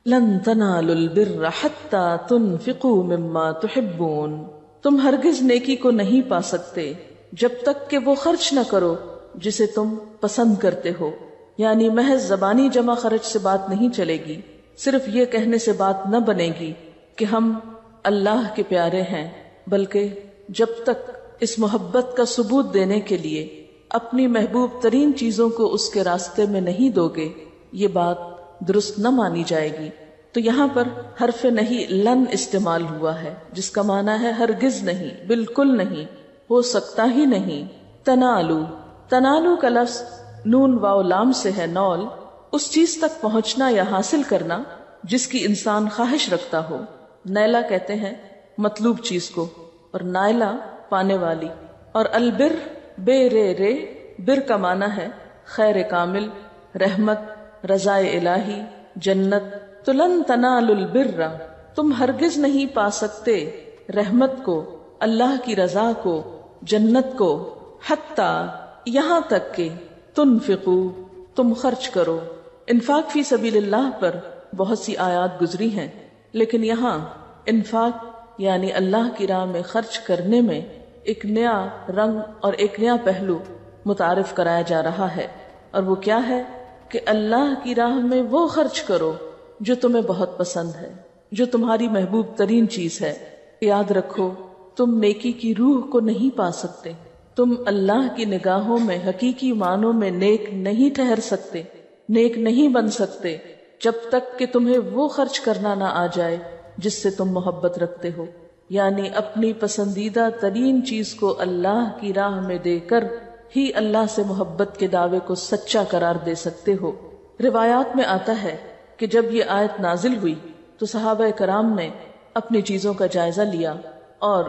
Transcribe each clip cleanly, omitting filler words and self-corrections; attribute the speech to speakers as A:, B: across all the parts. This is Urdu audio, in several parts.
A: لن تنالوا البر حتى تنفقوا مما تحبون، تم ہرگز نیکی کو نہیں پا سکتے جب تک کہ وہ خرچ نہ کرو جسے تم پسند کرتے ہو. یعنی محض زبانی جمع خرچ سے بات نہیں چلے گی، صرف یہ کہنے سے بات نہ بنے گی کہ ہم اللہ کے پیارے ہیں، بلکہ جب تک اس محبت کا ثبوت دینے کے لیے اپنی محبوب ترین چیزوں کو اس کے راستے میں نہیں دو گے، یہ بات درست نہ مانی جائے گی. تو یہاں پر حرف نہیں لن استعمال ہوا ہے، جس کا معنی ہے ہرگز نہیں، بالکل نہیں، ہو سکتا ہی نہیں. تنالو، تنالو کا لفظ نون واو لام سے ہے، نول، اس چیز تک پہنچنا یا حاصل کرنا جس کی انسان خواہش رکھتا ہو. نیلا کہتے ہیں مطلوب چیز کو، اور نائلہ پانے والی. اور البر بے رے بر کا معنی ہے خیر کامل، رحمت، رضا الہی، جنت. تو لن تنالوا البر، تم ہرگز نہیں پا سکتے رحمت کو، اللہ کی رضا کو، جنت کو، حتی یہاں تک کہ تنفقو، تم خرچ کرو. انفاق فی سبیل اللہ پر بہت سی آیات گزری ہیں، لیکن یہاں انفاق یعنی اللہ کی راہ میں خرچ کرنے میں ایک نیا رنگ اور ایک نیا پہلو متعارف کرایا جا رہا ہے. اور وہ کیا ہے کہ اللہ کی راہ میں وہ خرچ کرو جو تمہیں بہت پسند ہے، جو تمہاری محبوب ترین چیز ہے. یاد رکھو تم نیکی کی روح کو نہیں پا سکتے، تم اللہ کی نگاہوں میں حقیقی معنوں میں نیک نہیں ٹھہر سکتے، نیک نہیں بن سکتے جب تک کہ تمہیں وہ خرچ کرنا نہ آ جائے جس سے تم محبت رکھتے ہو. یعنی اپنی پسندیدہ ترین چیز کو اللہ کی راہ میں دے کر ہی اللہ سے محبت کے دعوے کو سچا قرار دے سکتے ہو. روایات میں آتا ہے کہ جب یہ آیت نازل ہوئی تو صحابہ کرام نے اپنی چیزوں کا جائزہ لیا اور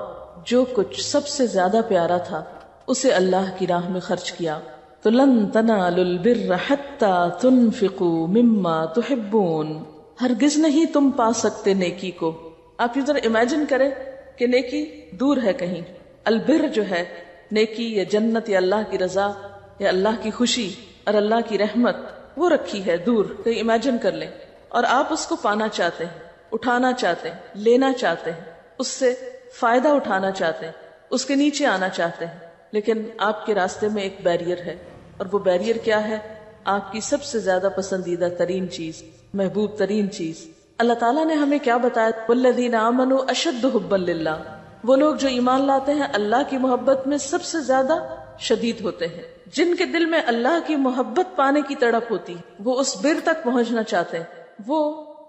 A: جو کچھ سب سے زیادہ پیارا تھا اسے اللہ کی راہ میں خرچ کیا. تو لن تنالوا البر حتی تنفقوا مما تحبون، ہرگز نہیں تم پا سکتے نیکی کو. آپ ادھر امیجن کریں کہ نیکی دور ہے کہیں، البر جو ہے نیکی یا جنت یا اللہ کی رضا یا اللہ کی خوشی اور اللہ کی رحمت، وہ رکھی ہے دور کہیں. امیجن کر لیں اور آپ اس کو پانا چاہتے ہیں، اٹھانا چاہتے ہیں، لینا چاہتے ہیں، اس سے فائدہ اٹھانا چاہتے ہیں، اس کے نیچے آنا چاہتے ہیں، لیکن آپ کے راستے میں ایک بیریئر ہے. اور وہ بیریئر کیا ہے؟ آپ کی سب سے زیادہ پسندیدہ ترین چیز، محبوب ترین چیز. اللہ تعالیٰ نے ہمیں کیا بتایا؟ والذین آمنوا اشد حبا للہ، وہ لوگ جو ایمان لاتے ہیں اللہ کی محبت میں سب سے زیادہ شدید ہوتے ہیں. جن کے دل میں اللہ کی محبت پانے کی تڑپ ہوتی ہے، وہ اس بر تک پہنچنا چاہتے ہیں، وہ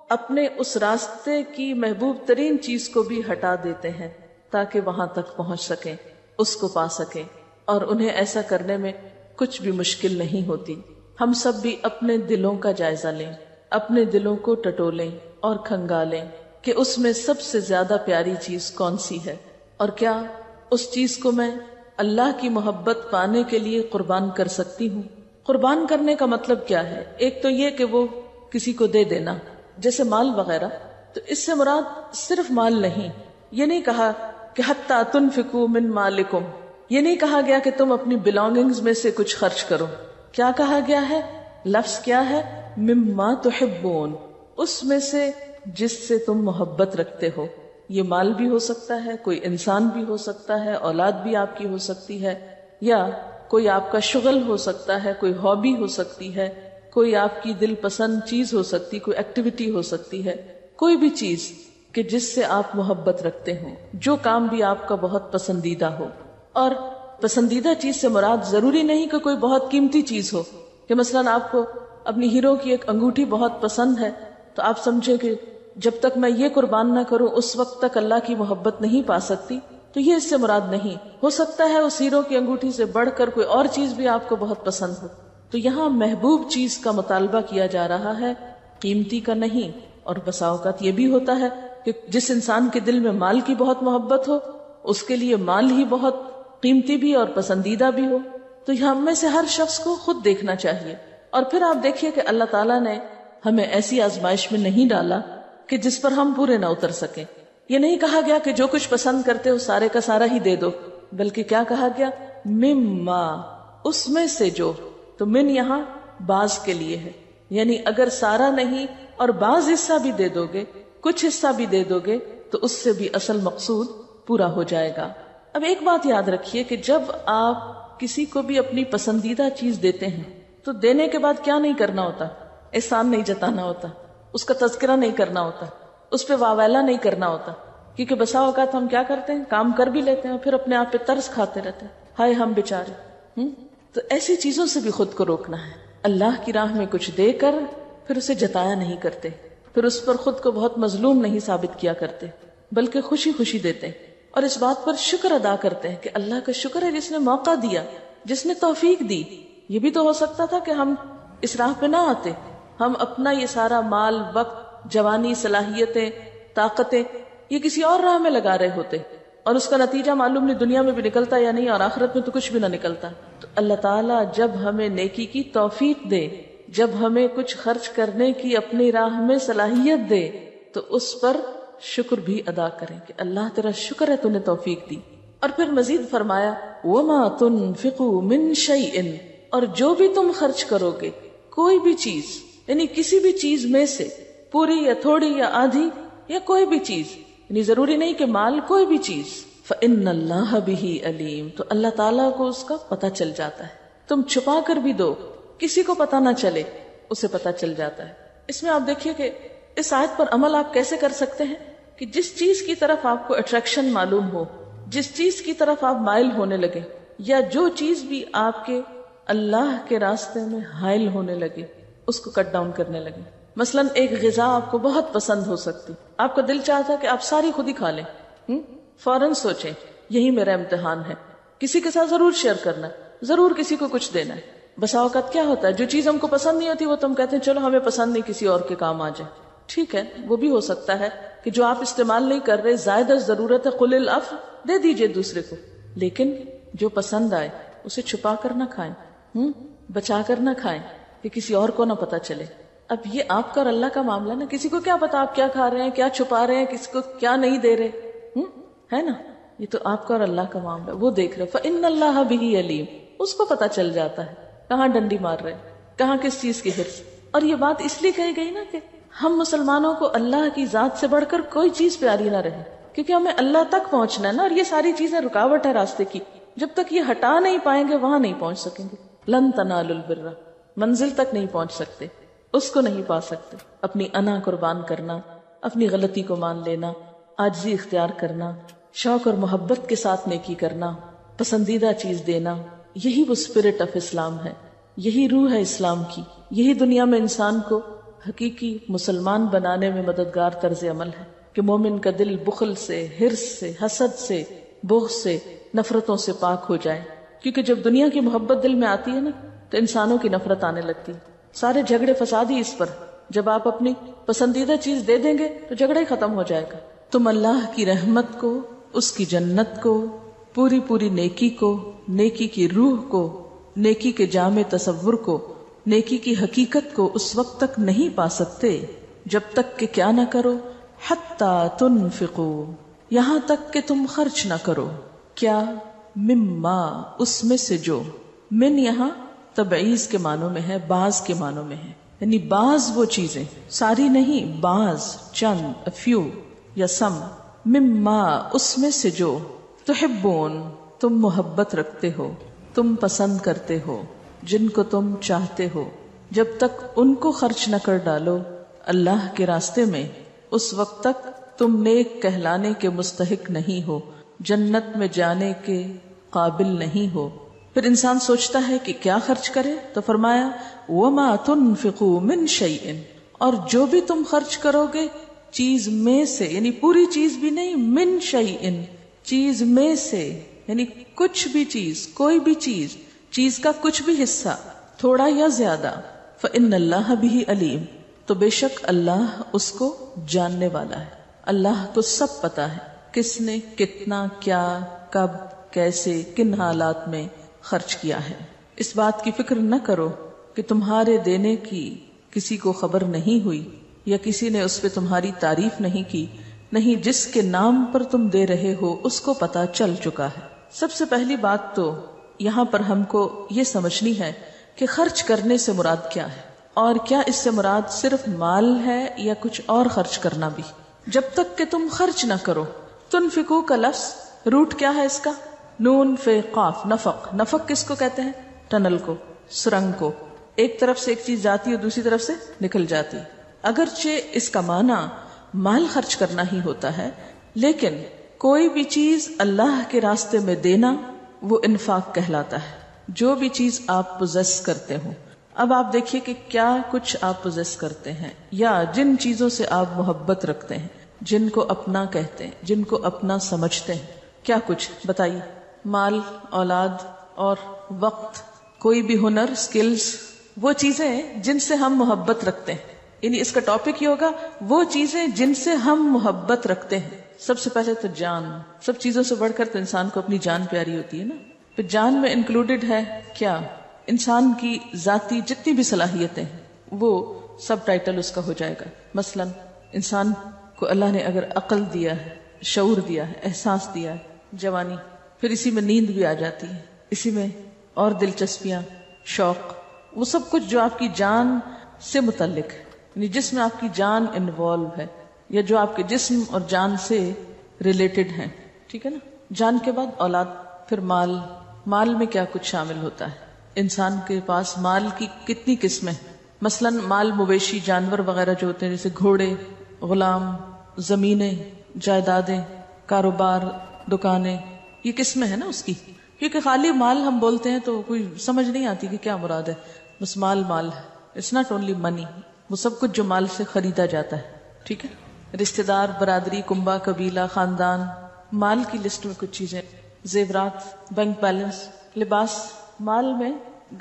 A: اپنے اس راستے کی محبوب ترین چیز کو بھی ہٹا دیتے ہیں تاکہ وہاں تک پہنچ سکیں، اس کو پا سکیں. اور انہیں ایسا کرنے میں کچھ بھی مشکل نہیں ہوتی. ہم سب بھی اپنے دلوں کا جائزہ لیں، اپنے دلوں کو ٹٹولیں اور کھنگالیں کہ اس میں سب سے زیادہ پیاری چیز کون سی ہے، اور کیا اس چیز کو میں اللہ کی محبت پانے کے لیے قربان کر سکتی ہوں. قربان کرنے کا مطلب کیا ہے؟ ایک تو یہ کہ وہ کسی کو دے دینا، جیسے مال وغیرہ. تو اس سے مراد صرف مال نہیں، یہ نہیں کہا کہ حتی تنفقوا من مالکم، یہ نہیں کہا گیا کہ تم اپنی بلانگنگز میں سے کچھ خرچ کرو. کیا کہا گیا ہے؟ لفظ کیا ہے؟ مما تحبون، اس میں سے جس سے تم محبت رکھتے ہو. یہ مال بھی ہو سکتا ہے، کوئی انسان بھی ہو سکتا ہے، اولاد بھی آپ کی ہو سکتی ہے، یا کوئی آپ کا شغل ہو سکتا ہے، کوئی ہابی ہو سکتی ہے، کوئی آپ کی دل پسند چیز ہو سکتی، کوئی ایکٹیویٹی ہو سکتی ہے، کوئی بھی چیز کہ جس سے آپ محبت رکھتے ہوں، جو کام بھی آپ کا بہت پسندیدہ ہو. اور پسندیدہ چیز سے مراد ضروری نہیں کہ کوئی بہت قیمتی چیز ہو، کہ مثلا آپ کو اپنی ہیرو کی ایک انگوٹھی بہت پسند ہے تو آپ سمجھے کہ جب تک میں یہ قربان نہ کروں اس وقت تک اللہ کی محبت نہیں پا سکتی. تو یہ اس سے مراد نہیں. ہو سکتا ہے اس ہیرو کی انگوٹھی سے بڑھ کر کوئی اور چیز بھی آپ کو بہت پسند ہو. تو یہاں محبوب چیز کا مطالبہ کیا جا رہا ہے، قیمتی کا نہیں. اور بسا اوقات یہ بھی ہوتا ہے کہ جس انسان کے دل میں مال کی بہت محبت ہو، اس کے لیے مال ہی بہت قیمتی بھی اور پسندیدہ بھی ہو. تو یہ ہم میں سے ہر شخص کو خود دیکھنا چاہیے. اور پھر آپ دیکھیے کہ اللہ تعالیٰ نے ہمیں ایسی آزمائش میں نہیں ڈالا کہ جس پر ہم پورے نہ اتر سکیں. یہ نہیں کہا گیا کہ جو کچھ پسند کرتے ہو سارے کا سارا ہی دے دو، بلکہ کیا کہا گیا؟ مما، اس میں سے جو. تو من یہاں بعض کے لیے ہے، یعنی اگر سارا نہیں اور بعض حصہ بھی دے دو گے، کچھ حصہ بھی دے دو گے، تو اس سے بھی اصل مقصود پورا ہو جائے گا۔ اب ایک بات یاد رکھیے کہ جب آپ کسی کو بھی اپنی پسندیدہ چیز دیتے ہیں تو دینے کے بعد کیا نہیں کرنا ہوتا؟ احسان نہیں جتانا ہوتا، اس کا تذکرہ نہیں کرنا ہوتا، اس پہ واویلا نہیں کرنا ہوتا، کیونکہ بسا اوقات ہم کیا کرتے ہیں، کام کر بھی لیتے ہیں پھر اپنے آپ پہ ترس کھاتے رہتے ہیں، ہائے ہم بیچارے۔ تو ایسی چیزوں سے بھی خود کو روکنا ہے۔ اللہ کی راہ میں کچھ دے کر پھر اسے جتایا نہیں کرتے، پھر اس پر خود کو بہت مظلوم نہیں ثابت کیا کرتے، بلکہ خوشی خوشی دیتے ہیں اور اس بات پر شکر ادا کرتے ہیں کہ اللہ کا شکر ہے جس نے موقع دیا، جس نے توفیق دی۔ یہ بھی تو ہو سکتا تھا کہ ہم اس راہ پہ نہ آتے، ہم اپنا یہ سارا مال، وقت، جوانی، صلاحیتیں، طاقتیں یہ کسی اور راہ میں لگا رہے ہوتے اور اس کا نتیجہ معلوم نہیں دنیا میں بھی نکلتا یا نہیں، اور آخرت میں تو کچھ بھی نہ نکلتا۔ تو اللہ تعالیٰ جب ہمیں نیکی کی توفیق دے، جب ہمیں کچھ خرچ کرنے کی اپنی راہ میں صلاحیت دے، تو اس پر شکر بھی ادا کریں کہ اللہ تیرا شکر ہے تو نے توفیق دی۔ اور پھر مزید فرمایا وَمَا تُنْفِقُوا مِنْ شَيْءٍ، اور جو بھی تم خرچ کرو گے، کوئی بھی چیز، یعنی کسی بھی چیز میں سے، پوری یا تھوڑی یا آدھی یا کوئی بھی چیز، یعنی ضروری نہیں کہ مال، کوئی بھی چیز، فَإِنَّ اللَّهَ بِهِ عَلِيمٌ، تو اللہ تعالیٰ کو اس کا پتہ چل جاتا ہے۔ تم چھپا کر بھی دو، کسی کو پتہ نہ چلے، اسے پتہ چل جاتا ہے۔ اس میں آپ دیکھیے کہ اس آیت پر عمل آپ کیسے کر سکتے ہیں کہ جس چیز کی طرف آپ کو اٹریکشن معلوم ہو، جس چیز کی طرف آپ مائل ہونے لگے، یا جو چیز بھی آپ کے اللہ کے راستے میں حائل ہونے لگے، اس کو کٹ ڈاؤن کرنے لگے۔ مثلا ایک غذا آپ کو بہت پسند ہو سکتی، آپ کا دل چاہتا ہے کہ آپ ساری خود ہی کھا لیں، فوراً سوچیں یہی میرا امتحان ہے، کسی کے ساتھ ضرور شیئر کرنا ہے، ضرور کسی کو کچھ دینا ہے۔ بسا اوقات کیا ہوتا ہے، جو چیز ہم کو پسند نہیں ہوتی وہ تم کہتے ہیں چلو ہمیں پسند نہیں، کسی اور کے کام آ جائے۔ ٹھیک ہے، وہ بھی ہو سکتا ہے کہ جو آپ استعمال نہیں کر رہے، زائد ضرورت ہے، قل العفو، دے دیجئے دوسرے کو، لیکن جو پسند آئے اسے چھپا کر نہ کھائیں، بچا کر نہ کھائیں کہ کسی اور کو نہ پتا چلے۔ اب یہ آپ کا اور اللہ کا معاملہ نا، کسی کو کیا پتا آپ کیا کھا رہے ہیں، کیا چھپا رہے ہیں، کسی کو کیا نہیں دے رہے، ہے نا؟ یہ تو آپ کا اور اللہ کا معاملہ، وہ دیکھ رہے۔ فَإِنَّ اللَّهَ بِهِ عَلِيمٌ، اس کو پتا چل جاتا ہے کہاں ڈنڈی مار رہے، کہاں کس چیز کی حرص۔ اور یہ بات اس لیے کہی گئی نا کہ ہم مسلمانوں کو اللہ کی ذات سے بڑھ کر کوئی چیز پیاری نہ رہے، کیونکہ ہمیں اللہ تک پہنچنا ہے نا، اور یہ ساری چیزیں رکاوٹ ہے راستے کی، جب تک یہ ہٹا نہیں پائیں گے وہاں نہیں پہنچ سکیں گے۔ لن تنالوا البر، منزل تک نہیں پہنچ سکتے، اس کو نہیں پا سکتے۔ اپنی انا قربان کرنا، اپنی غلطی کو مان لینا، عاجزی اختیار کرنا، شوق اور محبت کے ساتھ نیکی کرنا، پسندیدہ چیز دینا، یہی وہ اسپرٹ آف اسلام ہے، یہی روح ہے اسلام کی، یہی دنیا میں انسان کو حقیقی مسلمان بنانے میں مددگار طرز عمل ہے کہ مومن کا دل بخل سے، حرص سے، حسد سے، بغض سے، نفرتوں سے پاک ہو جائے۔ کیونکہ جب دنیا کی محبت دل میں آتی ہے نا تو انسانوں کی نفرت آنے لگتی، سارے جھگڑے فساد ہی اس پر۔ جب آپ اپنی پسندیدہ چیز دے دیں گے تو جھگڑا ہی ختم ہو جائے گا۔ تم اللہ کی رحمت کو، اس کی جنت کو، پوری پوری نیکی کو، نیکی کی روح کو، نیکی کے جامع تصور کو، نیکی کی حقیقت کو اس وقت تک نہیں پا سکتے جب تک کہ کیا نہ کرو، حتی تنفقوا، یہاں تک کہ تم خرچ نہ کرو۔ کیا؟ مما، اس میں سے جو۔ من یہاں تبعیض کے معنوں میں ہے، بعض کے معنوں میں ہے، یعنی بعض وہ چیزیں، ساری نہیں، بعض، چند، فیو یا سم۔ مما، اس میں سے جو، تحبون، تم محبت رکھتے ہو، تم پسند کرتے ہو، جن کو تم چاہتے ہو، جب تک ان کو خرچ نہ کر ڈالو اللہ کے راستے میں، اس وقت تک تم نیک کہلانے کے مستحق نہیں ہو، جنت میں جانے کے قابل نہیں ہو۔ پھر انسان سوچتا ہے کہ کیا خرچ کرے، تو فرمایا وَمَا تُنْفِقُوا مِنْ شَيْءٍ، اور جو بھی تم خرچ کرو گے چیز میں سے، یعنی پوری چیز بھی نہیں، من شیئن، چیز میں سے، یعنی کچھ بھی چیز، کوئی بھی چیز، چیز کا کچھ بھی حصہ، تھوڑا یا زیادہ، فَإِنَّ اللَّهَ بِهِ علیم، تو بے شک اللہ اس کو جاننے والا ہے، اللہ کو سب پتا ہے کس نے کتنا، کیا، کب، کیسے، کن حالات میں خرچ کیا ہے۔ اس بات کی فکر نہ کرو کہ تمہارے دینے کی کسی کو خبر نہیں ہوئی یا کسی نے اس پہ تمہاری تعریف نہیں کی، نہیں، جس کے نام پر تم دے رہے ہو اس کو پتا چل چکا ہے۔ سب سے پہلی بات تو یہاں پر ہم کو یہ سمجھنی ہے کہ خرچ کرنے سے مراد کیا ہے۔ اور کیا اس سے مراد صرف مال ہے یا کچھ اور خرچ کرنا بھی؟ جب تک کہ تم خرچ نہ کرو. تنفقو کا لفظ روٹ کیا ہے اس کا؟ نون فے قاف، نفق. نفق کس کو کہتے ہیں؟ ٹنل کو، سرنگ کو. ایک طرف سے ایک چیز جاتی اور دوسری طرف سے نکل جاتی. اگرچہ اس کا معنی مال خرچ کرنا ہی ہوتا ہے، لیکن کوئی بھی چیز اللہ کے راستے میں دینا وہ انفاق کہلاتا ہے. جو بھی چیز آپ پوزیس کرتے ہو. اب آپ دیکھیے کہ کیا کچھ آپ پوزیس کرتے ہیں یا جن چیزوں سے آپ محبت رکھتے ہیں، جن کو اپنا کہتے ہیں، جن کو اپنا سمجھتے ہیں، کیا کچھ بتائیے؟ مال، اولاد اور وقت، کوئی بھی ہنر، سکلز، وہ چیزیں جن سے ہم محبت رکھتے ہیں. یعنی اس کا ٹاپک یہ ہوگا وہ چیزیں جن سے ہم محبت رکھتے ہیں. سب سے پہلے تو جان. سب چیزوں سے بڑھ کر تو انسان کو اپنی جان پیاری ہوتی ہے نا. پھر جان میں انکلوڈڈ ہے کیا؟ انسان کی ذاتی جتنی بھی صلاحیتیں ہیں وہ سب ٹائٹل اس کا ہو جائے گا. مثلا انسان کو اللہ نے اگر عقل دیا ہے، شعور دیا ہے، احساس دیا ہے، جوانی، پھر اسی میں نیند بھی آ جاتی ہے، اسی میں اور دلچسپیاں، شوق، وہ سب کچھ جو آپ کی جان سے متعلق ہے، یعنی جس میں آپ کی جان انوالو ہے یا جو آپ کے جسم اور جان سے ریلیٹڈ ہیں. ٹھیک ہے نا. جان کے بعد اولاد، پھر مال. مال میں کیا کچھ شامل ہوتا ہے؟ انسان کے پاس مال کی کتنی قسمیں؟ مثلا مال مویشی، جانور وغیرہ جو ہوتے ہیں، جیسے گھوڑے، غلام، زمینیں، جائیدادیں، کاروبار، دکانیں، یہ قسمیں ہیں نا اس کی. کیونکہ خالی مال ہم بولتے ہیں تو کوئی سمجھ نہیں آتی کہ کیا مراد ہے. بس مال مال ہے. اٹس ناٹ اونلی منی، وہ سب کچھ جو مال سے خریدا جاتا ہے. ٹھیک ہے. رشتہ دار، برادری، کنبہ، قبیلہ، خاندان، مال کی لسٹ میں کچھ چیزیں، زیورات، بینک بیلنس، لباس. مال میں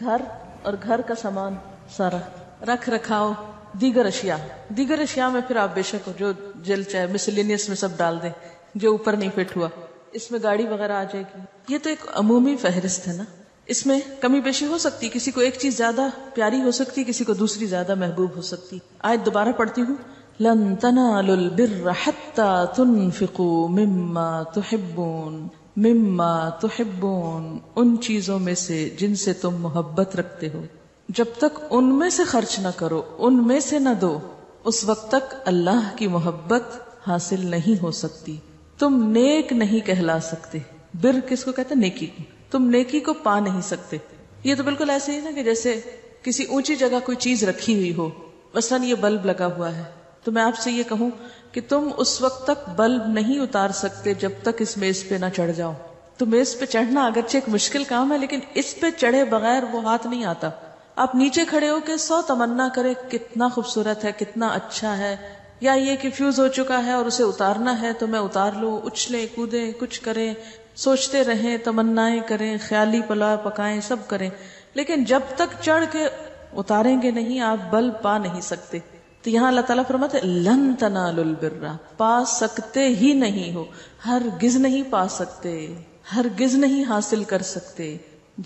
A: گھر اور گھر کا سامان سارا، رکھ رکھاؤ، دیگر اشیاء. دیگر اشیاء میں پھر آپ بے شک جو جل چاہے مسلینیس میں سب ڈال دیں جو اوپر نہیں فٹ ہوا. اس میں گاڑی وغیرہ آ جائے گی. یہ تو ایک عمومی فہرست ہے نا. اس میں کمی بیشی ہو سکتی، کسی کو ایک چیز زیادہ پیاری ہو سکتی، کسی کو دوسری زیادہ محبوب ہو سکتی. آیت دوبارہ پڑھتی ہوں. لن تنالوا البر حتى تنفقوا مما تحبون. مما تحبون، ان چیزوں میں سے جن سے تم محبت رکھتے ہو. جب تک ان میں سے خرچ نہ کرو، ان میں سے نہ دو، اس وقت تک اللہ کی محبت حاصل نہیں ہو سکتی. تم نیک نہیں کہلا سکتے. بر کس کو کہتے ہیں؟ نیکی. تم نیکی کو پا نہیں سکتے. یہ تو بالکل ایسے ہی نا کہ جیسے کسی اونچی جگہ کوئی چیز رکھی ہوئی ہو. مثلا یہ بلب لگا ہوا ہے تو میں آپ سے یہ کہوں کہ تم اس وقت تک بلب نہیں اتار سکتے جب تک اس میز پہ نہ چڑھ جاؤ. تو میز پہ چڑھنا اگرچہ ایک مشکل کام ہے، لیکن اس پہ چڑھے بغیر وہ ہاتھ نہیں آتا. آپ نیچے کھڑے ہو کے 100 تمنا کرے کتنا خوبصورت ہے، کتنا اچھا ہے، یا یہ کہ فیوز ہو چکا ہے اور اسے اتارنا ہے تو میں اتار لوں، اچھلیں کودیں، کچھ کریں، سوچتے رہیں، تمنائیں کریں، خیالی پلاؤ پکائیں، سب کریں، لیکن جب تک چڑھ کے اتاریں گے نہیں آپ بلب پا نہیں سکتے. تو یہاں اللہ تعالیٰ فرماتے لن تنالوا البر، پا سکتے ہی نہیں ہو، ہرگز نہیں پا سکتے، ہرگز نہیں حاصل کر سکتے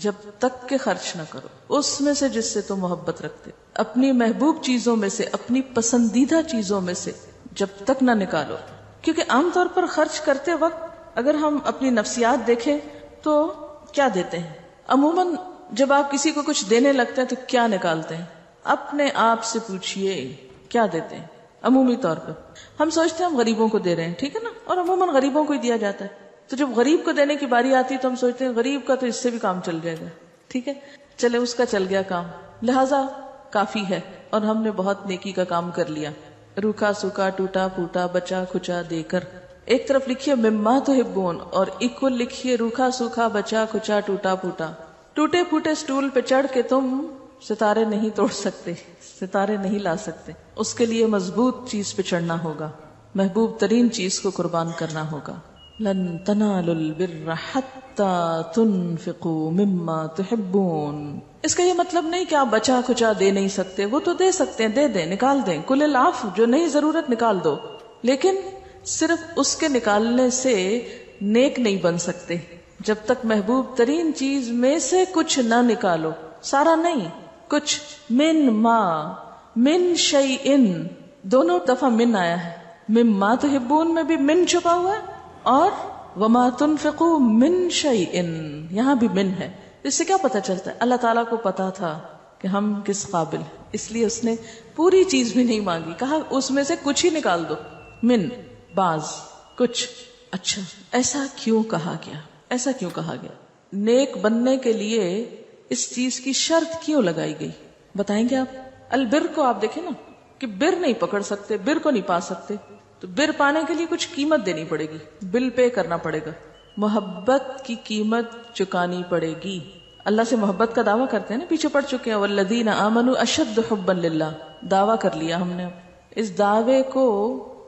A: جب تک کہ خرچ نہ کرو اس میں سے جس سے تم محبت رکھتے. اپنی محبوب چیزوں میں سے، اپنی پسندیدہ چیزوں میں سے جب تک نہ نکالو. کیونکہ عام طور پر خرچ کرتے وقت اگر ہم اپنی نفسیات دیکھیں تو کیا دیتے ہیں؟ عموماً جب آپ کسی کو کچھ دینے لگتے ہیں تو کیا نکالتے ہیں؟ اپنے آپ سے پوچھئے کیا دیتے ہیں؟ عمومی طور پر ہم سوچتے ہیں ہم غریبوں کو دے رہے ہیں، ٹھیک ہے نا، اور عموماً غریبوں کو ہی دیا جاتا ہے. تو جب غریب کو دینے کی باری آتی ہے تو ہم سوچتے ہیں غریب کا تو اس سے بھی کام چل جائے گا، ٹھیک ہے، چلے اس کا چل گیا کام، لہذا کافی ہے اور ہم نے بہت نیکی کا کام کر لیا. روکھا سوکھا، ٹوٹا پھوٹا، بچا کھچا دے کر. ایک طرف لکھیے مما تحبون اور ایکول لکھیے روکھا سوکھا، بچا کھچا، ٹوٹا پھوٹا. ٹوٹے پھوٹے سٹول پہ چڑھ کے تم ستارے نہیں توڑ سکتے، ستارے نہیں لا سکتے. اس کے لیے مضبوط چیز پہ چڑھنا ہوگا، محبوب ترین چیز کو قربان کرنا ہوگا. لن تنالوا البر حتى تنفقوا مما تحبون. اس کا یہ مطلب نہیں کہ آپ بچا کھچا دے نہیں سکتے، وہ تو دے سکتے ہیں، دے دیں، نکال دیں، کل العفو، جو نہیں ضرورت نکال دو، لیکن صرف اس کے نکالنے سے نیک نہیں بن سکتے جب تک محبوب ترین چیز میں سے کچھ نہ نکالو. سارا نہیں، کچھ. من ما، من شیئن، دونوں دفعہ من آیا ہے. مما تحبون میں بھی من چھپا ہوا ہے اور وما تنفقوا من شیئن یہاں بھی من ہے. اس سے کیا پتہ چلتا ہے؟ اللہ تعالیٰ کو پتا تھا کہ ہم کس قابل ہیں، اس لیے اس نے پوری چیز بھی نہیں مانگی، کہا اس میں سے کچھ ہی نکال دو، من بعض کچھ. اچھا ایسا کیوں کہا گیا، ایسا کیوں کہا گیا؟ نیک بننے کے لیے اس چیز کی شرط کیوں لگائی گئی، بتائیں گے آپ؟ البر کو آپ دیکھیں نا کہ بر نہیں پکڑ سکتے، بر کو نہیں پا سکتے، تو بر پانے کے لیے کچھ قیمت دینی پڑے گی، بل پے کرنا پڑے گا، محبت کی قیمت چکانی پڑے گی. اللہ سے محبت کا دعویٰ کرتے ہیں نا، پیچھے پڑ چکے ہیں، والذین آمنوا اشد حبا للہ، دعویٰ کر لیا ہم نے. اس دعوے کو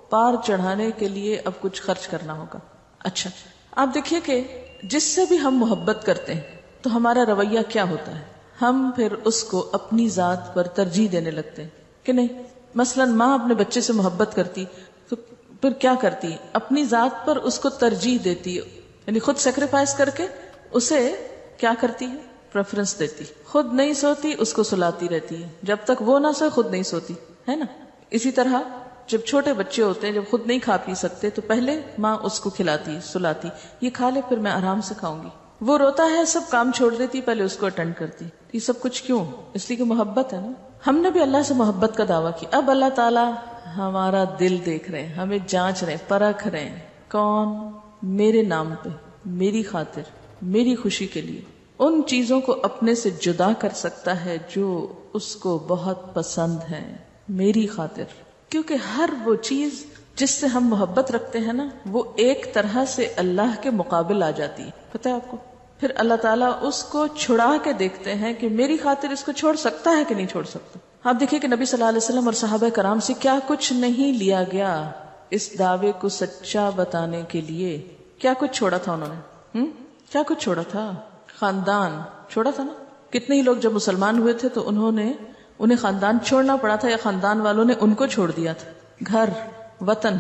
A: پار چڑھانے کے لیے اب کچھ خرچ کرنا ہوگا. اچھا آپ دیکھیے کہ جس سے بھی ہم محبت کرتے ہیں تو ہمارا رویہ کیا ہوتا ہے، ہم پھر اس کو اپنی ذات پر ترجیح دینے لگتے ہیں کہ نہیں. مثلا ماں اپنے بچے سے محبت کرتی تو پھر کیا کرتی ہے، اپنی ذات پر اس کو ترجیح دیتی ہے، یعنی خود سیکریفائس کر کے اسے کیا کرتی ہے، پریفرنس دیتی. خود نہیں سوتی اس کو سلاتی رہتی ہے، جب تک وہ نہ سوئے خود نہیں سوتی ہے نا. اسی طرح جب چھوٹے بچے ہوتے ہیں، جب خود نہیں کھا پی سکتے تو پہلے ماں اس کو کھلاتی سلاتی، یہ کھا لے پھر میں آرام سے کھاؤں گی. وہ روتا ہے سب کام چھوڑ دیتی، پہلے اس کو اٹینڈ کرتی. یہ سب کچھ کیوں؟ اس لیے کہ محبت ہے نا. ہم نے بھی اللہ سے محبت کا دعویٰ کیا، اب اللہ تعالیٰ ہمارا دل دیکھ رہے ہیں، ہمیں جانچ رہے ہیں، پرکھ رہے ہیں. کون؟ میرے نام پہ، میری خاطر، میری خوشی کے لیے ان چیزوں کو اپنے سے جدا کر سکتا ہے جو اس کو بہت پسند ہے، میری خاطر. کیونکہ ہر وہ چیز جس سے ہم محبت رکھتے ہیں نا، وہ ایک طرح سے اللہ کے مقابل آ جاتی ہے، پتہ ہے آپ کو. پھر اللہ تعالیٰ اس کو چھڑا کے دیکھتے ہیں کہ میری خاطر اس کو چھوڑ سکتا ہے کہ نہیں چھوڑ سکتا. آپ دیکھیں کہ نبی صلی اللہ علیہ وسلم اور صحابہ کرام سے کیا کچھ نہیں لیا گیا اس دعوے کو سچا بتانے کے لیے. کیا کچھ چھوڑا تھا انہوں نے، کیا کچھ چھوڑا تھا؟ خاندان چھوڑا تھا نا. کتنے ہی لوگ جب مسلمان ہوئے تھے تو انہیں خاندان چھوڑنا پڑا تھا یا خاندان والوں نے ان کو چھوڑ دیا تھا. گھر وطن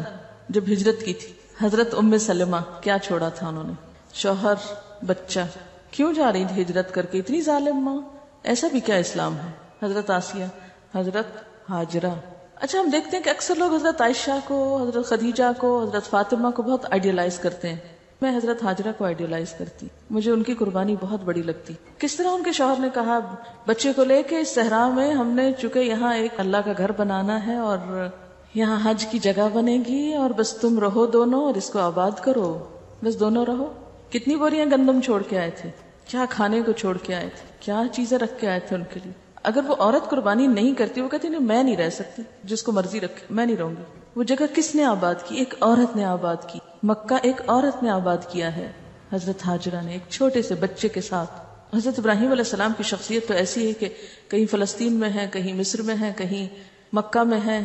A: جب ہجرت کی تھی، حضرت ام سلمہ کیا چھوڑا تھا انہوں نے؟ شوہر، بچہ. کیوں جا رہی تھی ہجرت کر کے؟ اتنی ظالم ماں، ایسا بھی کیا اسلام ہے؟ حضرت آسیہ، حضرت ہاجرہ. اچھا ہم دیکھتے ہیں کہ اکثر لوگ حضرت عائشہ کو، حضرت خدیجہ کو، حضرت فاطمہ کو بہت آئیڈیلائز کرتے ہیں. میں حضرت ہاجرہ کو آئیڈیلائز کرتی، مجھے ان کی قربانی بہت بڑی لگتی. کس طرح ان کے شوہر نے کہا بچے کو لے کے اس صحرا میں ہم نے چونکہ یہاں ایک اللہ کا گھر بنانا ہے اور یہاں حج کی جگہ بنے گی اور بس تم رہو دونوں اور اس کو آباد کرو، بس دونوں رہو. کتنی بوریاں گندم چھوڑ کے آئے تھے، کیا کھانے کو چھوڑ کے آئے تھے، کیا چیزیں رکھ کے آئے تھے ان کے لیے. اگر وہ عورت قربانی نہیں کرتی، وہ کہتی نہیں میں نہیں رہ سکتی، جس کو مرضی رکھے میں نہیں رہوں گی. وہ جگہ کس نے آباد کی؟ ایک عورت نے آباد کی. مکہ ایک عورت نے آباد کیا ہے، حضرت ہاجرہ نے، ایک چھوٹے سے بچے کے ساتھ. حضرت ابراہیم علیہ السلام کی شخصیت تو ایسی ہے کہ کہیں فلسطین میں ہے، کہیں مصر میں ہے، کہیں مکہ میں ہے،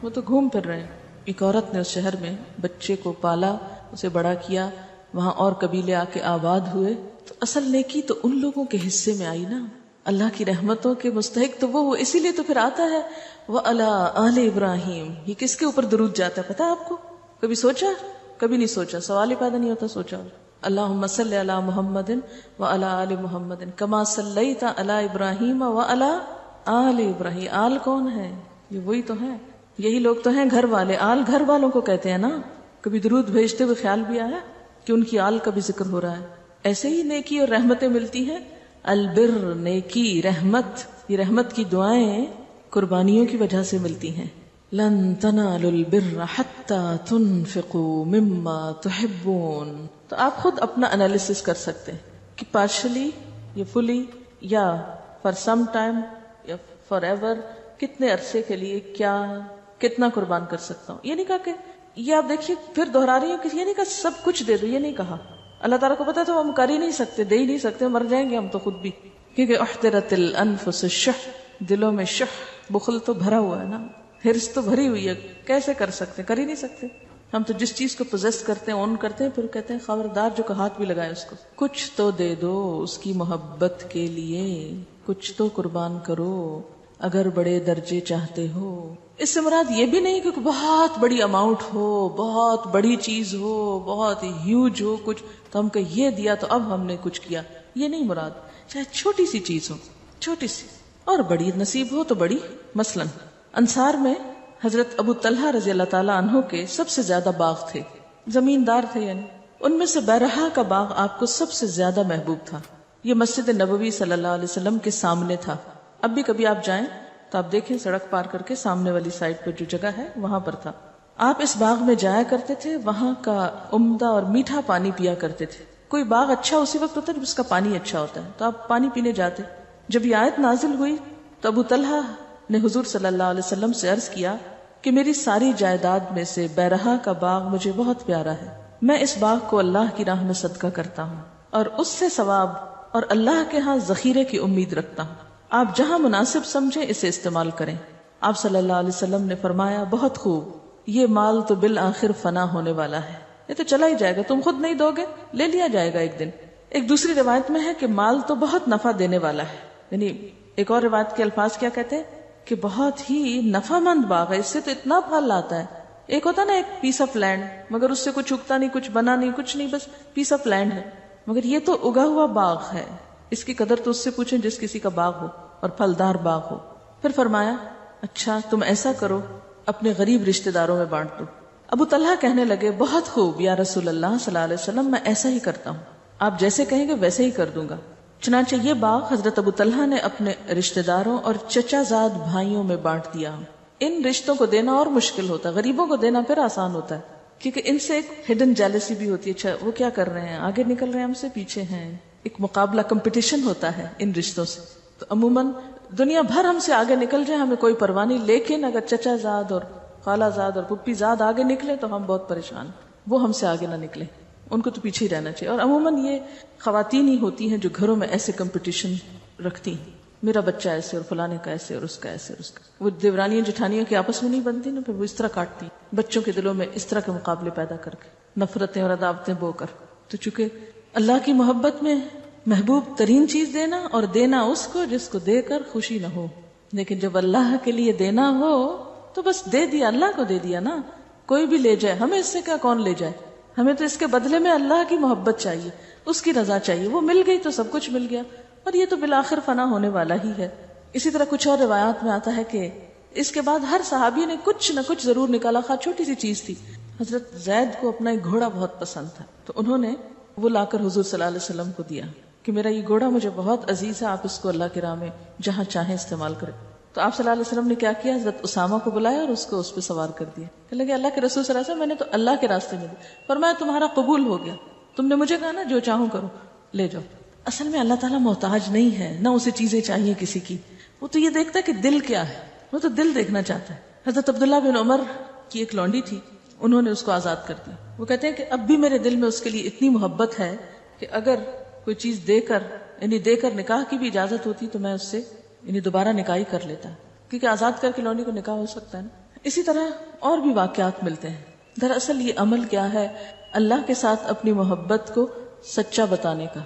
A: وہ تو گھوم پھر رہے ہیں. ایک عورت نے اس شہر میں بچے کو پالا، اسے بڑا کیا، وہاں اور قبیلے آ کے آباد ہوئے. تو اصل نیکی تو ان لوگوں کے حصے میں آئی نا، اللہ کی رحمتوں کے مستحق تو وہ اسی لیے تو پھر آتا ہے وَعَلَىٰ آلِ ابراہیم. یہ کس کے اوپر درود جاتا ہے پتہ ہے آپ کو؟ کبھی سوچا؟ کبھی نہیں سوچا، سوال ہی پیدا نہیں ہوتا. سوچا اللہم صلی علی محمد وعلی آل محمد کما صلیت علی ابراہیم وعلی آل ابراہیم. آل کون ہے؟ یہ وہی تو ہے، یہی لوگ تو ہیں گھر والے. آل گھر والوں کو کہتے ہیں نا. کبھی درود بھیجتے ہوئے خیال بھی آیا کہ ان کی آل کا بھی ذکر ہو رہا ہے. ایسے ہی نیکی اور رحمتیں ملتی ہیں. البر، نیکی، رحمت، یہ رحمت کی دعائیں قربانیوں کی وجہ سے ملتی ہیں. لن تنالوا البر حتى تنفقوا مما تحبون. تو آپ خود اپنا انالیسس کر سکتے ہیں کہ پارشلی یا فلی یا فار سم ٹائم یا فار ایور، کتنے عرصے کے لیے کتنا قربان کر سکتا ہوں. یہ نہیں کہا کہ یہ آپ دیکھیے پھر دہرا رہی ہوں کہ یہ نہیں کہا سب کچھ دے دو، یہ نہیں کہا. اللہ تعالیٰ کو پتا تو ہم کر ہی نہیں سکتے، دے ہی نہیں سکتے، مر جائیں گے ہم تو خود بھی. کیونکہ احترت الانفس الشح، دلوں میں شح، بخل تو بھرا ہوا ہے نا، ہرس تو بھری ہوئی ہے. کیسے کر سکتے؟ کر ہی نہیں سکتے. ہم تو جس چیز کو پوزیس کرتے ہیں اون کرتے ہیں، پھر کہتے ہیں خبردار جو کہ ہاتھ بھی لگائے اس کو. کچھ تو دے دو اس کی محبت کے لیے، کچھ تو قربان کرو اگر بڑے درجے چاہتے ہو. اس سے مراد یہ بھی نہیں کہ بہت بڑی اماؤنٹ ہو، بہت بڑی چیز ہو، بہت ہیوج ہو کچھ تو ہم کہ یہ دیا تو اب ہم نے کچھ کیا. یہ نہیں مراد. چاہے چھوٹی سی چیز ہو، چھوٹی سی، اور بڑی نصیب ہو تو بڑی. مثلا انصار میں حضرت ابو طلحہ رضی اللہ تعالیٰ عنہ کے سب سے زیادہ باغ تھے، زمیندار تھے. یعنی ان میں سے بیرحا کا باغ آپ کو سب سے زیادہ محبوب تھا. یہ مسجد نبوی صلی اللہ علیہ وسلم کے سامنے تھا. اب بھی کبھی آپ جائیں تو آپ دیکھیں سڑک پار کر کے سامنے والی سائڈ پہ جو جگہ ہے وہاں پر تھا. آپ اس باغ میں جایا کرتے تھے, وہاں کا عمدہ اور میٹھا پانی پیا کرتے تھے. کوئی باغ اچھا اسی وقت ہوتا ہے جب اس کا پانی اچھا ہوتا ہے, تو آپ پانی پینے جاتے. جب یہ آیت نازل ہوئی تو ابو طلحہ نے حضور صلی اللہ علیہ وسلم سے عرض کیا کہ میری ساری جائیداد میں سے بیرہا کا باغ مجھے بہت پیارا ہے, میں اس باغ کو اللہ کی راہ میں صدقہ کرتا ہوں اور اس سے ثواب اور اللہ کے ہاں ذخیرے کی امید رکھتا ہوں, آپ جہاں مناسب سمجھیں اسے استعمال کریں. آپ صلی اللہ علیہ وسلم نے فرمایا بہت خوب, یہ مال تو بالآخر فنا ہونے والا ہے, یہ تو چلا ہی جائے گا, تم خود نہیں دو گے, لے لیا جائے گا ایک دن. ایک دوسری روایت میں ہے کہ مال تو بہت نفع دینے والا ہے, یعنی ایک اور روایت کے الفاظ کیا کہتے ہیں کہ بہت ہی نفع مند باغ ہے, اس سے تو اتنا پھل آتا ہے. ایک ہوتا نا ایک پیس آف لینڈ, مگر اس سے کچھ اگتا نہیں, کچھ بنا نہیں, کچھ نہیں, بس پیس آف لینڈ ہے. مگر یہ تو اگا ہوا باغ ہے, اس کی قدر تو اس سے پوچھیں جس کسی کا باغ ہو اور پھلدار باغ ہو. پھر فرمایا اچھا تم ایسا کرو, اپنے غریب رشتہ داروں میں بانٹ دو. ابو طلحہ کہنے لگے بہت خوب یا رسول اللہ صلی اللہ علیہ وسلم, میں ایسا ہی کرتا ہوں, آپ جیسے کہیں گے ویسے ہی کر دوں گا. چنانچہ یہ باغ حضرت ابو طلحہ نے اپنے رشتہ داروں اور چچا زاد بھائیوں میں بانٹ دیا. ان رشتوں کو دینا اور مشکل ہوتا ہے, غریبوں کو دینا پھر آسان ہوتا ہے, کیونکہ ان سے ایک ہڈن جیلسی بھی ہوتی ہے, اچھا وہ کیا کر رہے ہیں, آگے نکل رہے ہیں, ہم سے پیچھے ہیں, ایک مقابلہ کمپٹیشن ہوتا ہے ان رشتوں سے. تو عموماً دنیا بھر ہم سے آگے نکل جائے ہمیں کوئی پرواہ نہیں, لیکن اگر چچا زاد اور خالہ زاد اور پھپھی زاد آگے نکلے تو ہم بہت پریشان, وہ ہم سے آگے نہ نکلے, ان کو تو پیچھے ہی رہنا چاہیے. اور عموماً یہ خواتین ہی ہوتی ہیں جو گھروں میں ایسے کمپٹیشن رکھتی ہیں, میرا بچہ ایسے اور فلانے کا ایسے اور اس کا ایسے اور اس کا. وہ دیورانیاں جٹھانیاں کی آپس میں نہیں بنتی نا, پھر وہ اس طرح کاٹتی بچوں کے دلوں میں اس طرح کے مقابلے پیدا کر کے, نفرتیں اور عداوتیں بو کر. تو چونکہ اللہ کی محبت میں محبوب ترین چیز دینا, اور دینا اس کو جس کو دے کر خوشی نہ ہو. لیکن جب اللہ کے لیے دینا ہو تو بس دے دیا, اللہ کو دے دیا نا, کوئی بھی لے جائے, ہمیں اس سے کیا کون لے جائے, ہمیں تو اس کے بدلے میں اللہ کی محبت چاہیے, اس کی رضا چاہیے, وہ مل گئی تو سب کچھ مل گیا, اور یہ تو بالآخر فنا ہونے والا ہی ہے. اسی طرح کچھ اور روایات میں آتا ہے کہ اس کے بعد ہر صحابی نے کچھ نہ کچھ ضرور نکالا, خواہ چھوٹی سی چیز تھی. حضرت زید کو اپنا ایک گھوڑا بہت پسند تھا, تو انہوں نے وہ لا کر حضور صلی اللہ علیہ وسلم کو دیا کہ میرا یہ گھوڑا مجھے بہت عزیز ہے, آپ اس کو اللہ کی راہ میں جہاں چاہیں استعمال کریں. تو آپ صلی اللہ علیہ وسلم نے کیا کیا, حضرت اسامہ کو بلایا اور اس کو اس پہ سوار کر دیا. کہ لگے اللہ کے رسول صلی اللہ علیہ وسلم, میں نے تو اللہ کے راستے میں دی, فرمایا تمہارا قبول ہو گیا, تم نے مجھے کہا نا جو چاہوں کرو, لے جاؤ. اصل میں اللہ تعالیٰ محتاج نہیں ہے, نہ اسے چیزیں چاہیے کسی کی, وہ تو یہ دیکھتا ہے کہ دل کیا ہے, وہ تو دل دیکھنا چاہتا ہے. حضرت عبداللہ بن عمر کی ایک لونڈی تھی, انہوں نے اس کو آزاد کر دیا. وہ کہتے ہیں کہ اب بھی میرے دل میں اس کے لیے اتنی محبت ہے کہ اگر کوئی چیز دے کر نکاح کی بھی اجازت ہوتی تو میں اس سے دوبارہ نکاح کر لیتا, کیونکہ آزاد کر کے لونڈی کو نکاح ہو سکتا ہے نا. اسی طرح اور بھی واقعات ملتے ہیں. دراصل یہ عمل کیا ہے, اللہ کے ساتھ اپنی محبت کو سچا بتانے کا.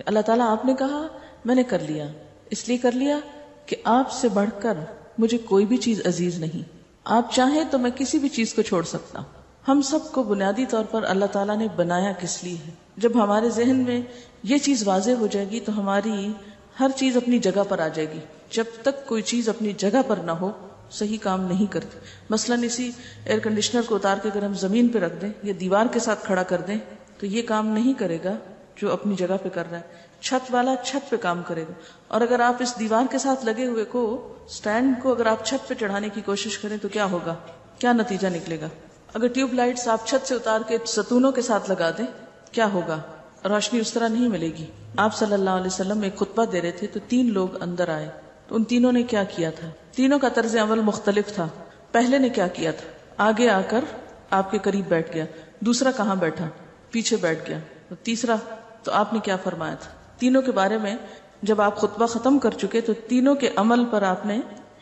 A: اللہ تعالیٰ آپ نے کہا, میں نے کر لیا, اس لیے کر لیا کہ آپ سے بڑھ کر مجھے کوئی بھی چیز عزیز نہیں, آپ چاہیں تو میں کسی بھی چیز کو چھوڑ سکتا ہوں. ہم سب کو بنیادی طور پر اللہ تعالیٰ نے بنایا کس لیے ہے. جب ہمارے ذہن میں یہ چیز واضح ہو جائے گی تو ہماری ہر چیز اپنی جگہ پر آ جائے گی. جب تک کوئی چیز اپنی جگہ پر نہ ہو صحیح کام نہیں کرتی. مثلاً اسی ایئر کنڈیشنر کو اتار کے اگر ہم زمین پہ رکھ دیں یا دیوار کے ساتھ کھڑا کر دیں تو یہ کام نہیں کرے گا جو اپنی جگہ پہ کر رہا ہے. چھت والا چھت پہ کام کرے گا, اور اگر آپ اس دیوار کے ساتھ لگے ہوئے کو سٹینڈ کو اگر آپ چھت پہ چڑھانے کی کوشش کریں تو کیا ہوگا, کیا نتیجہ نکلے گا. اگر ٹیوب لائٹس آپ چھت سے اتار کے ستونوں کے ساتھ لگا دیں کیا ہوگا, روشنی اس طرح نہیں ملے گی. آپ صلی اللہ علیہ وسلم ایک خطبہ دے رہے تھے تو 3 لوگ اندر آئے, تو ان تینوں نے کیا کیا تھا, تینوں کا طرز عمل مختلف تھا. پہلے نے کیا کیا تھا, آگے آ کر آپ کے قریب بیٹھ گیا, دوسرا کہاں بیٹھا, پیچھے بیٹھ گیا, اور تیسرا تو آپ نے کیا فرمایا تھا. تینوں کے بارے میں جب آپ خطبہ ختم کر چکے تو تینوں کے عمل پر آپ نے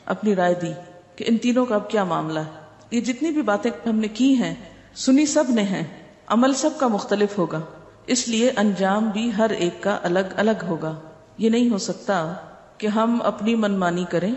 A: اپنی رائے دی کہ ان تینوں کا اب کیا معاملہ ہے. یہ جتنی بھی باتیں ہم نے کی ہیں سنی سب نے ہیں, عمل سب کا مختلف ہوگا, اس لیے انجام بھی ہر ایک کا الگ الگ ہوگا. یہ نہیں ہو سکتا کہ ہم اپنی منمانی کریں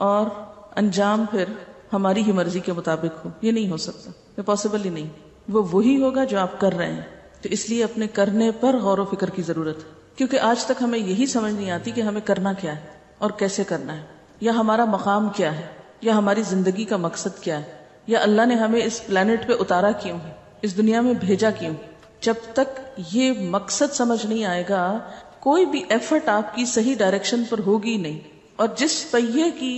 A: اور انجام پھر ہماری ہی مرضی کے مطابق ہو, یہ نہیں ہو سکتا, یہ پاسبل ہی نہیں. وہ وہی ہوگا جو آپ کر رہے ہیں. تو اس لیے اپنے کرنے پر غور و فکر کی ضرورت ہے, کیونکہ آج تک ہمیں یہی سمجھ نہیں آتی کہ ہمیں کرنا کیا ہے اور کیسے کرنا ہے, یا ہمارا مقام کیا ہے, یا ہماری زندگی کا مقصد کیا ہے, یا اللہ نے ہمیں اس پلانٹ پہ اتارا کیوں ہے, اس دنیا میں بھیجا کیوں. جب تک یہ مقصد سمجھ نہیں آئے گا کوئی بھی ایفرٹ آپ کی صحیح ڈائریکشن پر ہوگی نہیں. اور جس پہیے کی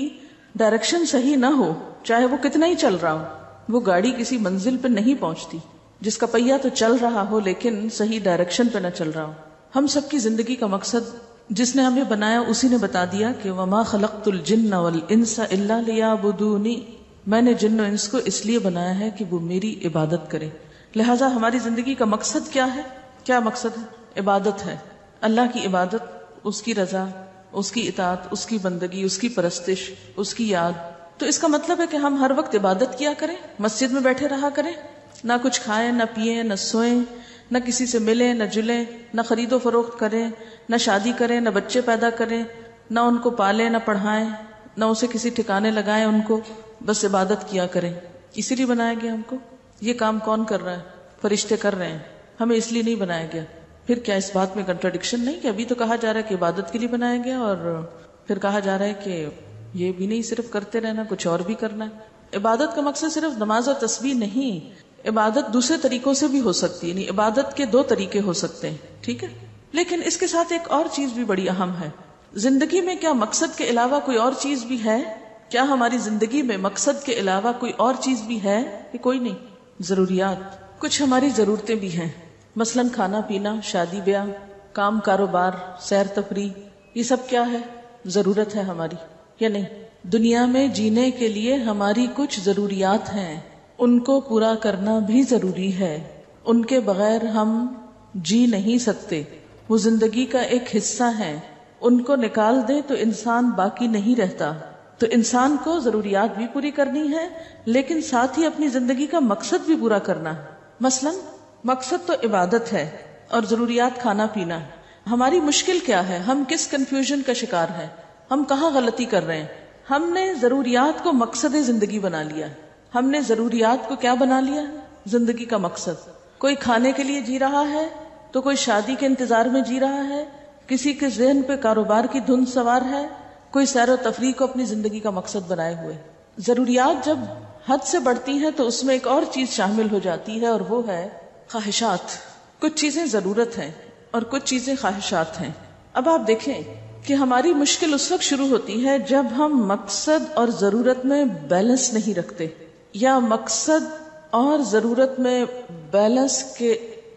A: ڈائریکشن صحیح نہ ہو، چاہے وہ کتنا ہی چل رہا ہو، وہ گاڑی کسی منزل پہ نہیں پہنچتی. جس کا پہیہ تو چل رہا ہو لیکن صحیح ڈائریکشن پہ نہ چل رہا ہو. ہم سب کی زندگی کا مقصد جس نے ہمیں بنایا اسی نے بتا دیا کہ وما خلقت الجن والانس الا لیعبدونی، میں نے جن و انس کو اس لیے بنایا ہے کہ وہ میری عبادت کرے. لہٰذا ہماری زندگی کا مقصد کیا ہے؟ کیا مقصد ہے؟ عبادت ہے. اللہ کی عبادت، اس کی رضا، اس کی اطاعت، اس کی بندگی، اس کی پرستش، اس کی یاد. تو اس کا مطلب ہے کہ ہم ہر وقت عبادت کیا کریں، مسجد میں بیٹھے رہا کریں، نہ کچھ کھائیں، نہ پیئیں، نہ سوئیں، نہ کسی سے ملیں، نہ جلیں، نہ خرید و فروخت کریں، نہ شادی کریں، نہ بچے پیدا کریں، نہ ان کو پالیں، نہ پڑھائیں، نہ اسے کسی ٹھکانے لگائیں ان کو، بس عبادت کیا کریں. اسی لیے بنایا گیا ہم کو. یہ کام کون کر رہا ہے؟ فرشتے کر رہے ہیں. ہمیں اس لیے نہیں بنایا گیا. پھر کیا اس بات میں کنٹراڈکشن نہیں کہ ابھی تو کہا جا رہا ہے کہ عبادت کے لیے بنایا گیا اور پھر کہا جا رہا ہے کہ یہ بھی نہیں صرف کرتے رہنا، کچھ اور بھی کرنا ہے. عبادت کا مقصد صرف نماز اور تسبیح نہیں، عبادت دوسرے طریقوں سے بھی ہو سکتی ہے. یعنی عبادت کے دو طریقے ہو سکتے ہیں، ٹھیک ہے. لیکن اس کے ساتھ ایک اور چیز بھی بڑی اہم ہے. زندگی میں کیا مقصد کے علاوہ کوئی اور چیز بھی ہے؟ کیا ہماری زندگی میں مقصد کے علاوہ کوئی اور چیز بھی ہے کہ کوئی نہیں؟ ضروریات، کچھ ہماری ضرورتیں بھی ہیں، مثلا کھانا پینا، شادی بیاہ، کام کاروبار، سیر تفریح، یہ سب کیا ہے؟ ضرورت ہے ہماری یا نہیں؟ دنیا میں جینے کے لیے ہماری کچھ ضروریات ہیں، ان کو پورا کرنا بھی ضروری ہے. ان کے بغیر ہم جی نہیں سکتے. وہ زندگی کا ایک حصہ ہیں. ان کو نکال دیں تو انسان باقی نہیں رہتا. تو انسان کو ضروریات بھی پوری کرنی ہے لیکن ساتھ ہی اپنی زندگی کا مقصد بھی پورا کرنا ہے. مثلا مقصد تو عبادت ہے اور ضروریات کھانا پینا ہے. ہماری مشکل کیا ہے؟ ہم کس کنفیوژن کا شکار ہیں؟ ہم کہاں غلطی کر رہے ہیں؟ ہم نے ضروریات کو مقصد زندگی بنا لیا. ہم نے ضروریات کو کیا بنا لیا؟ زندگی کا مقصد. کوئی کھانے کے لیے جی رہا ہے تو کوئی شادی کے انتظار میں جی رہا ہے، کسی کے ذہن پہ کاروبار کی دھن سوار ہے، کوئی سیر و تفریح کو اپنی زندگی کا مقصد بنائے ہوئے. ضروریات جب حد سے بڑھتی ہیں تو اس میں ایک اور چیز شامل ہو جاتی ہے اور وہ ہے خواہشات. کچھ چیزیں ضرورت ہیں اور کچھ چیزیں خواہشات ہیں. اب آپ دیکھیں کہ ہماری مشکل اس وقت شروع ہوتی ہے جب ہم مقصد اور ضرورت میں بیلنس نہیں رکھتے، یا مقصد اور ضرورت میں بیلنس کے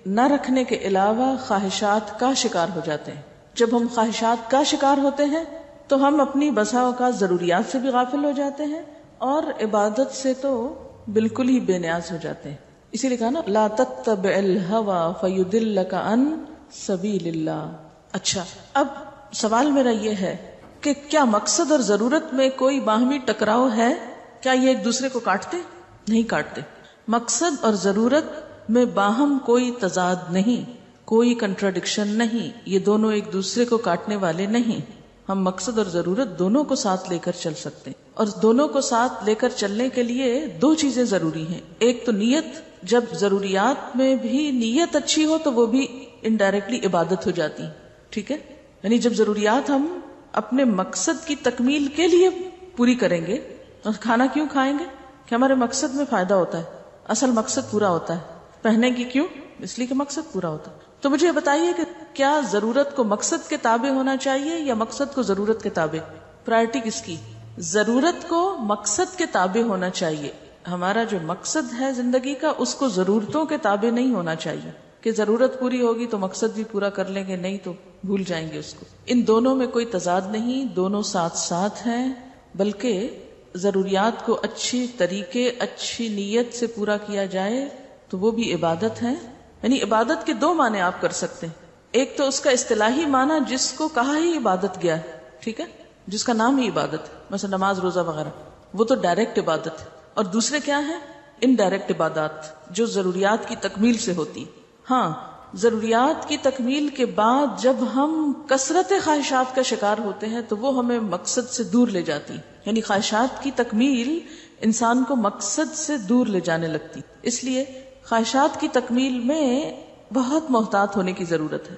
A: نہ رکھنے کے علاوہ خواہشات کا شکار ہو جاتے ہیں. جب ہم خواہشات کا شکار ہوتے ہیں تو ہم اپنی بسا اوقات ضروریات سے بھی غافل ہو جاتے ہیں اور عبادت سے تو بالکل ہی بے نیاز ہو جاتے ہیں. اسی لیے کہا نا لا تتبع الہوى فیضلک عن سبیل اللہ. اچھا، اب سوال میرا یہ ہے کہ کیا مقصد اور ضرورت میں کوئی باہمی ٹکراؤ ہے؟ کیا یہ ایک دوسرے کو کاٹتے؟ نہیں کاٹتے. مقصد اور ضرورت میں باہم کوئی تضاد نہیں، کوئی کنٹراڈکشن نہیں. یہ دونوں ایک دوسرے کو کاٹنے والے نہیں. ہم مقصد اور ضرورت دونوں کو ساتھ لے کر چل سکتے ہیں. اور دونوں کو ساتھ لے کر چلنے کے لیے دو چیزیں ضروری ہیں. ایک تو نیت. جب ضروریات میں بھی نیت اچھی ہو تو وہ بھی انڈائریکٹلی عبادت ہو جاتی، ٹھیک ہے. یعنی جب ضروریات ہم اپنے مقصد کی تکمیل کے لیے پوری کریں گے. اور کھانا کیوں کھائیں گے؟ کہ ہمارے مقصد میں فائدہ ہوتا ہے، اصل مقصد پورا ہوتا ہے. پہننے کی کیوں؟ اس لیے کہ مقصد پورا ہوتا ہے. تو مجھے بتائیے کہ کیا ضرورت کو مقصد کے تابع ہونا چاہیے یا مقصد کو ضرورت کے تابع؟ پرائرٹی کس کی؟ ضرورت کو مقصد کے تابع ہونا چاہیے. ہمارا جو مقصد ہے زندگی کا اس کو ضرورتوں کے تابع نہیں ہونا چاہیے کہ ضرورت پوری ہوگی تو مقصد بھی پورا کر لیں گے، نہیں تو بھول جائیں گے اس کو. ان دونوں میں کوئی تضاد نہیں، دونوں ساتھ ساتھ ہیں. بلکہ ضروریات کو اچھی طریقے، اچھی نیت سے پورا کیا جائے تو وہ بھی عبادت ہے. یعنی عبادت کے دو معنی آپ کر سکتے ہیں. ایک تو اس کا اصطلاحی معنی جس کو کہا ہی عبادت گیا ہے، ٹھیک ہے، جس کا نام ہی عبادت ہے، مثلا نماز، روزہ وغیرہ، وہ تو ڈائریکٹ عبادت ہے. اور دوسرے کیا ہیں؟ انڈائریکٹ عبادات جو ضروریات کی تکمیل سے ہوتی. ہاں، ضروریات کی تکمیل کے بعد جب ہم کثرت خواہشات کا شکار ہوتے ہیں تو وہ ہمیں مقصد سے دور لے جاتی. یعنی خواہشات کی تکمیل انسان کو مقصد سے دور لے جانے لگتی. اس لیے خواہشات کی تکمیل میں بہت محتاط ہونے کی ضرورت ہے.